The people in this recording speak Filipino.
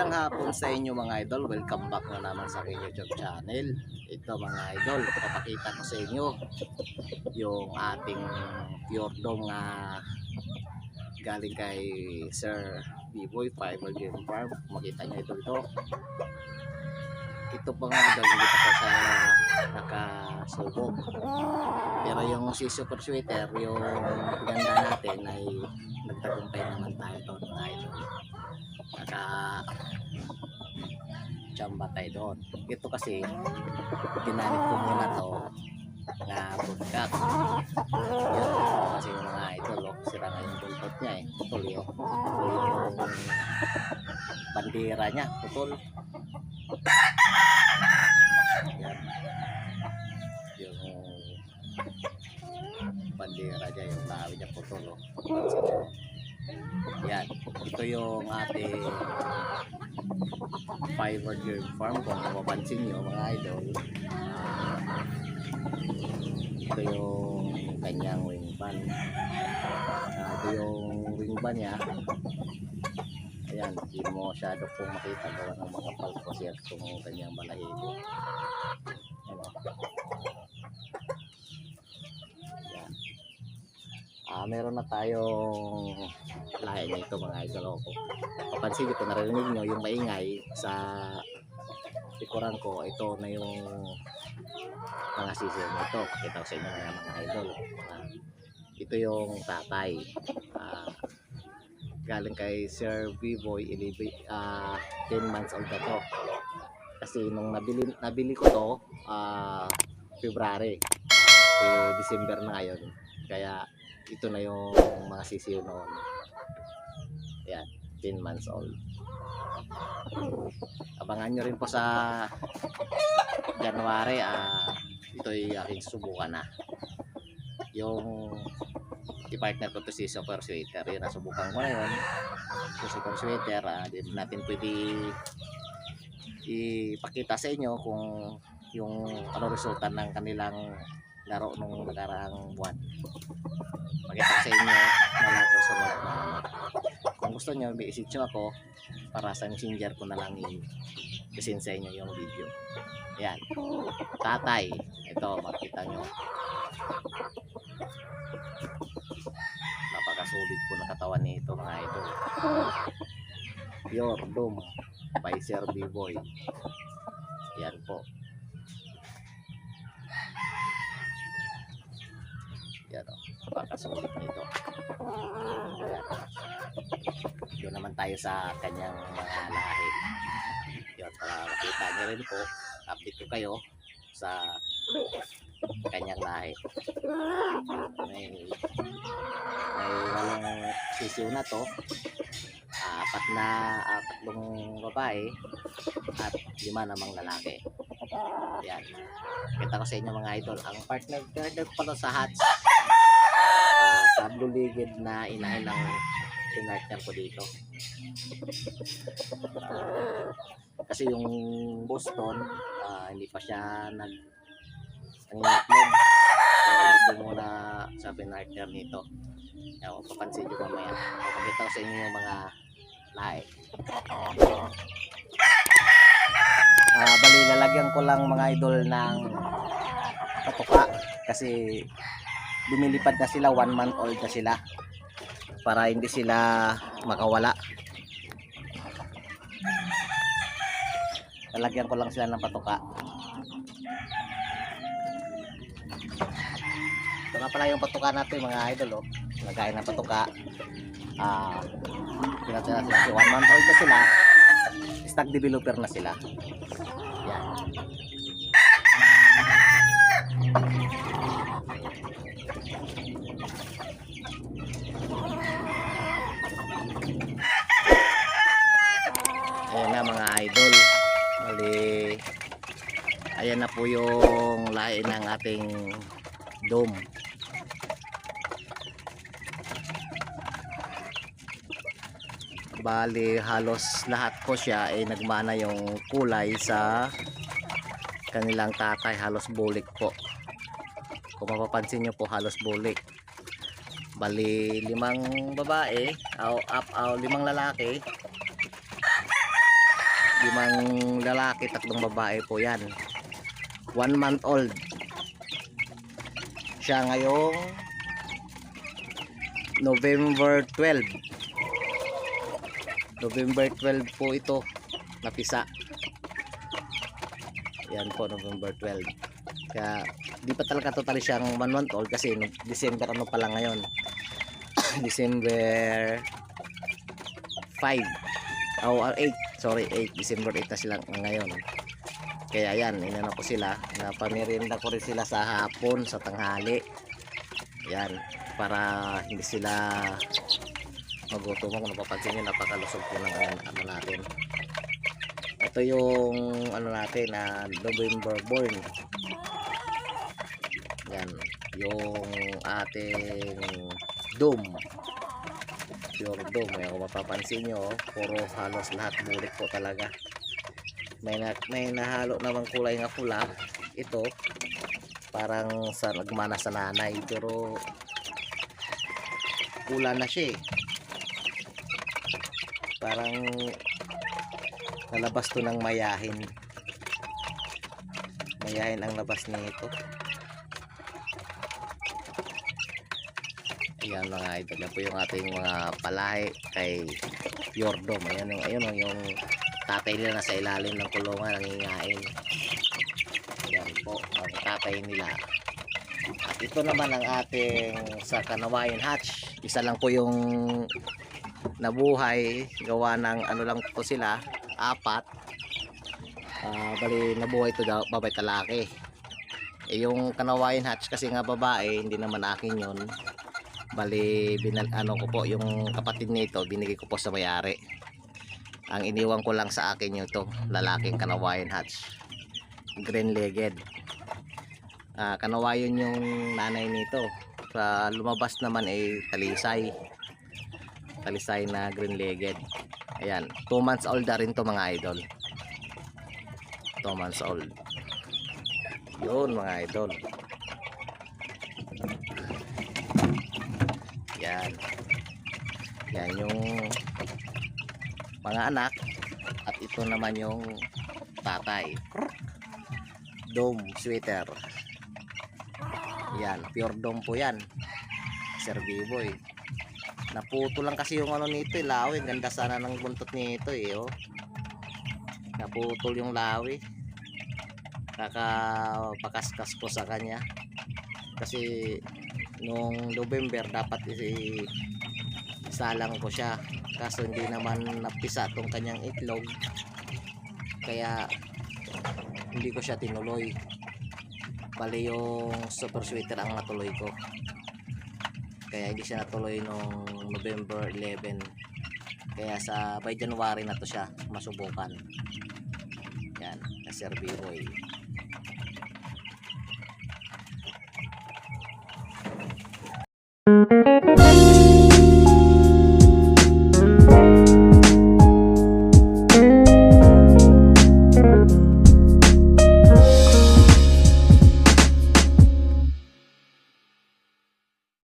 Magandang hapon sa inyo mga idol. Welcome back na naman sa aking YouTube channel. Ito mga idol, papakita ko sa inyo yung ating pure dome na galing kay Sir B-Boy Fiber Game Farm. Makita nyo ito. Ito pa nga idol, dito ko sa nakasubok. Pero yung si Super Sweater, yung ganda natin ay nagtagumpay naman tayo doon mga idol. Chamba tayo doon. Ito kasi ginamit ko muna to na broadcast. Yun, kasi yung mga idol sira na yung bultot niya putol yun. Yung bandera niya putol. Yan. Yung bandera niya, yung lawi niya putol yan, ito yung ating Fiber Game Farm. Kung mapapansin nyo mga idol, ito yung kanyang wing ban. Ito yung wing ban niya. Ayan, hindi mo masyado kung makita gawa ng makapal ko siya itong kanyang balahibo. Meron na tayong lahi nito mga idol. Papansin nyo kung narinig nyo yung maingay sa likuran ko, ito na yung mga sisiw nito. Pakita ko sa inyo mga idol. Ito yung tatay, galing kay Sir B-Boy, 10 months old na to. Kasi nung nabili ko to February, December na ngayon, kaya ito na yung mga sisiw noon. Ayan, 10 months old. Abangan nyo rin po sa January, ito yung aking subukan na. Yung i-partner ko to si Super Sweater, yun nasubukan ko na yun. So Super Sweater, din natin pwede ipakita sa inyo kung yung ano resulta ng kanilang laro nung nakaraang buwan. Pakita sa inyo na lang ko sunod na kung gusto nyo i-message nyo ako para sa messenger ko na lang i-send sa inyo yung video. Ayan, tatay, ito makita nyo, napakasulit po na katawan nito mga idol. Pure dome by Sir B-Boy. Ayan po. Yan o, napakasulit nito. Ayan. Doon naman tayo sa kanyang mga lahi. Yan, para makita nyo rin po, update ko kayo sa kanyang lahi. May walong sisiw na to, tatlong babae at 5 namang lalaki. Yan, kita ko sa inyo mga idol, ang partner pala sa hatch, sa blue ligid na inahin ng pinartner ko dito. Kasi yung Boston, hindi pa siya nangitlog, so hindi ko muna sa pinartner nito. Papansin nyo mamaya, papakita ko sa inyo yung mga lahi. Bali lalagyan ko lang mga idol ng patuka kasi lumilipad na sila, 1 month old na sila, para hindi sila makawala. Lalagyan ko lang sila ng patuka. Ito na pala yung patuka natin mga idol. Lagay ng patuka. Pinatira sila, 1 month old na sila, stock developer na sila. Yan. Ayan na mga idol. Bali, ayan na po yung lahi ng ating dome. Bali halos lahat po siya ay nagmana yung kulay sa kanilang tatay, halos bulik po. Kung mapapansin nyo po, halos bulik. Bali 5 babae, 5 lalaki, 5 lalaki, 3 babae po yan. 1 month old siya ngayong November 12. November 12 po ito napisa. Yan po, November 12. Kaya di pa talaga totally siyang 1 month old kasi December ano pa lang ngayon. December 5 o 8, sorry 8, December 8 na sila ngayon. Kaya yan, inano ko sila, napamerienda ko rin sila sa hapon, sa tanghali. Yan, para hindi sila magutom. Kung napapansin nyo, napakalusog po ng ano natin. Ito yung ano natin na November born. Yan, yung ating dome, pure dome. Kung mapapansin nyo, puro halos lahat bulik po talaga. May nahalo namang kulay nga pula. Ito parang sa nagmana sa nanay, pero pula na siya eh. Parang nalabas to ng mayahin. Mayahin ang labas nito. Ayan mga idol, yan po yung ating mga palahi kay pure dome. Ayun yung tatay nila nasa ilalim ng kulungan, nangingain. Yan po ang tatay nila. At ito naman ang ating sa Kanawayan hatch. Isa lang po yung nabuhay, gawa ng ano lang po sila, 4. Bali nabuhay ito daw, babae talaki. Yung Kanawayan hatch kasi nga babae, hindi naman akin yun. Bali ano ko po, yung kapatid nito binigay ko po sa may-ari. Ang iniwan ko lang sa akin yung to, lalaking Kanawayan hatch, green legged. Kanawayan yung nanay nito. Sa lumabas naman ay talisay na green legged. Ayan, 2 months old na rin to mga idol. 2 months old yun mga idol. Yan yung mga anak. At ito naman yung tatay, dome sweater. Yan, pure dome po yan, Sir B-Boy. Naputo lang kasi yung ano nito, lawi. Ganda sana ng buntot nito eh, oh. Naputol yung lawi. Kakapakaskas ko sa kanya kasi nung November dapat isalang ko siya, kaso hindi naman napisa tong kanyang itlog, kaya hindi ko siya tinuloy. Bali yung super sweater ang natuloy ko, kaya hindi siya natuloy nung November 11. Kaya by January na to siya masubukan. Yan, na Sir B-Boy.